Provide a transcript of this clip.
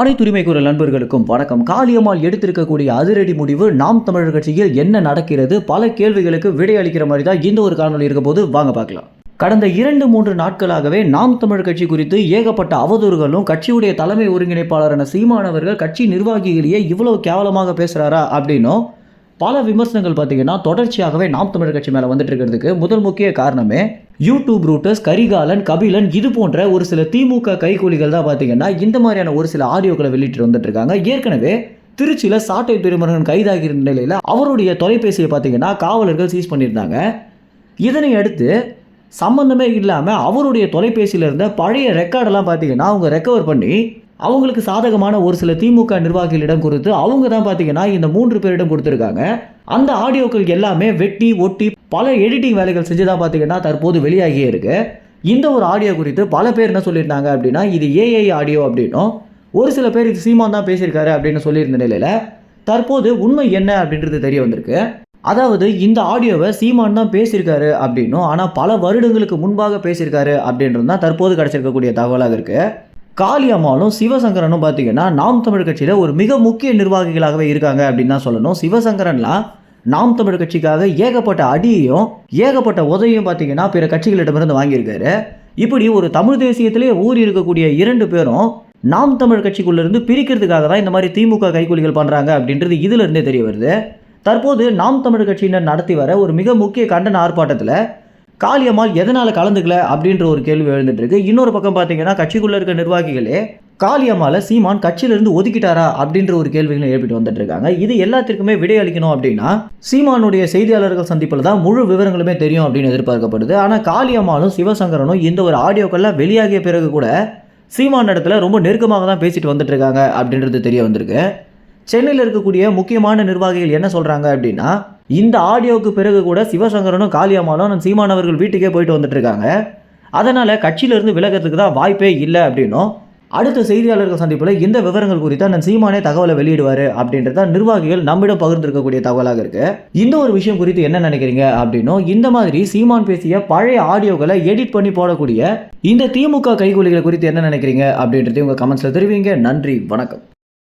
அனைத்து உரிமை குரல் நண்பர்களுக்கும் வணக்கம். காளியம்மாள் எடுத்திருக்கக்கூடிய அதிரடி முடிவு நாம் தமிழர் கட்சியில் என்ன நடக்கிறது, பல கேள்விகளுக்கு விடையளிக்கிற மாதிரி தான் இந்த ஒரு காணொலி இருக்க போது வாங்க பார்க்கலாம். கடந்த 2-3 நாட்களாகவே நாம் தமிழர் கட்சி குறித்து ஏகப்பட்ட அவதூறுகளும், கட்சியுடைய தலைமை ஒருங்கிணைப்பாளரான சீமான் அவர்கள் கட்சி நிர்வாகிகளையே இவ்வளவு கேவலமாக பேசுறாரா அப்படின்னும் பல விமர்சனங்கள் பார்த்தீங்கன்னா தொடர்ச்சியாகவே நாம் தமிழர் கட்சி மேலே வந்துட்டு இருக்கிறதுக்கு முதல் முக்கிய காரணமே யூடியூப் ரூட்டர்ஸ், கரிகாலன், கபிலன் இது போன்ற ஒரு சில திமுக கைகூலிகள் தான் பார்த்தீங்கன்னா இந்த மாதிரியான ஒரு சில ஆடியோக்களை வெளியிட்டு வந்துட்டு இருக்காங்க. ஏற்கனவே திருச்சியில் சாட்டை துரைமுருகன் கைதாகிற நிலையில் அவருடைய தொலைபேசியை பார்த்தீங்கன்னா காவலர்கள் சீஸ் பண்ணியிருந்தாங்க. இதனை அடுத்து சம்பந்தமே இல்லாமல் அவருடைய தொலைபேசியில் இருந்த பழைய ரெக்கார்டெல்லாம் பார்த்தீங்கன்னா அவங்க ரெக்கவர் பண்ணி அவங்களுக்கு சாதகமான ஒரு சில திமுக நிர்வாகிகளிடம் கொடுத்து அவங்க தான் பார்த்தீங்கன்னா இந்த 3 பேரிடம் கொடுத்துருக்காங்க. அந்த ஆடியோக்கள் எல்லாமே வெட்டி ஒட்டி பல எடிட்டிங் வேலைகள் செஞ்சு தான் பார்த்தீங்கன்னா தற்போது வெளியாகியே இருக்கு. இந்த ஒரு ஆடியோ குறித்து பல பேர் என்ன சொல்லியிருந்தாங்க அப்படின்னா இது ஏஐ ஆடியோ அப்படின்னும், ஒரு சில பேர் இது சீமான் தான் பேசியிருக்காரு அப்படின்னு சொல்லியிருந்த நிலையில் தற்போது உண்மை என்ன அப்படின்றது தெரிய வந்திருக்கு. அதாவது இந்த ஆடியோவை சீமான் தான் பேசியிருக்காரு அப்படின்னும், ஆனால் பல வருடங்களுக்கு முன்பாக பேசியிருக்காரு அப்படின்றது தான் தற்போது கிடைச்சிருக்கக்கூடிய தகவலாக இருக்கு. காளியம்மாளும் சிவசங்கரனும் பார்த்தீங்கன்னா நாம் தமிழ் கட்சியில் ஒரு மிக முக்கிய நிர்வாகிகளாகவே இருக்காங்க அப்படின்னு தான் சொல்லணும். சிவசங்கரன்லாம் நாம் தமிழ் கட்சிக்காக ஏகப்பட்ட அடியையும் ஏகப்பட்ட உதவியும் பார்த்தீங்கன்னா பிற கட்சிகளிடமிருந்து வாங்கியிருக்காரு. இப்படி ஒரு தமிழ் தேசியத்திலே ஊறி இருக்கக்கூடிய 2 பேரும் நாம் தமிழ் கட்சிக்குள்ளேருந்து பிரிக்கிறதுக்காக தான் இந்த மாதிரி திமுக கைக்கூலிகள் பண்ணுறாங்க அப்படின்றது இதிலிருந்தே தெரிய வருது. தற்போது நாம் தமிழ் கட்சியினர் நடத்தி வர ஒரு மிக முக்கிய கண்டன ஆர்ப்பாட்டத்தில் காளியம்மாள் எதனால் கலந்துக்கல அப்படின்ற ஒரு கேள்வி எழுந்துட்டு இருக்கு. இன்னொரு பக்கம் பார்த்தீங்கன்னா கட்சிக்குள்ளே இருக்க நிர்வாகிகளே காளியம்மாளை சீமான் கட்சியிலிருந்து ஒதுக்கிட்டாரா அப்படின்ற ஒரு கேள்விகளை எழுப்பிட்டு வந்துட்டு இருக்காங்க. இது எல்லாத்திற்குமே விடையளிக்கணும் அப்படின்னா சீமானுடைய செய்தியாளர்கள் சந்திப்பில் தான் முழு விவரங்களுமே தெரியும் அப்படின்னு எதிர்பார்க்கப்படுது. ஆனால் காளியம்மாளும் சிவசங்கரனும் இந்த ஒரு ஆடியோக்கெல்லாம் வெளியாகிய பிறகு கூட சீமான் இடத்துல ரொம்ப நெருக்கமாக தான் பேசிட்டு வந்துட்டு இருக்காங்க அப்படின்றது தெரிய வந்திருக்கு. சென்னையில் இருக்கக்கூடிய முக்கியமான நிர்வாகிகள் என்ன சொல்கிறாங்க அப்படின்னா இந்த ஆடியோவுக்கு பிறகு கூட சிவசங்கரனும் காளியம்மாளும் சீமான் அவர்கள் வீட்டுக்கே போயிட்டு வந்துட்டு இருக்காங்க. அதனால் கட்சியிலிருந்து விலகிறதுக்கு தான் வாய்ப்பே இல்லை அப்படின்னும், அடுத்த செய்தியாளர்கள் சந்திப்பில் இந்த விவரங்கள் குறித்து நான் சீமானே தகவலை வெளியிடுவார் அப்படின்றத நிர்வாகிகள் நம்மிடம் பகிர்ந்திருக்கக்கூடிய தகவலாக இருக்கு. இந்த ஒரு விஷயம் குறித்து என்ன நினைக்கிறீங்க அப்படின்னும், இந்த மாதிரி சீமான் பேசிய பழைய ஆடியோக்களை எடிட் பண்ணி போடக்கூடிய இந்த திமுக கைகூலிகள் குறித்து என்ன நினைக்கிறீங்க அப்படின்றதையும் உங்கள் கமெண்ட்ஸில் தெரிவிங்க. நன்றி, வணக்கம்.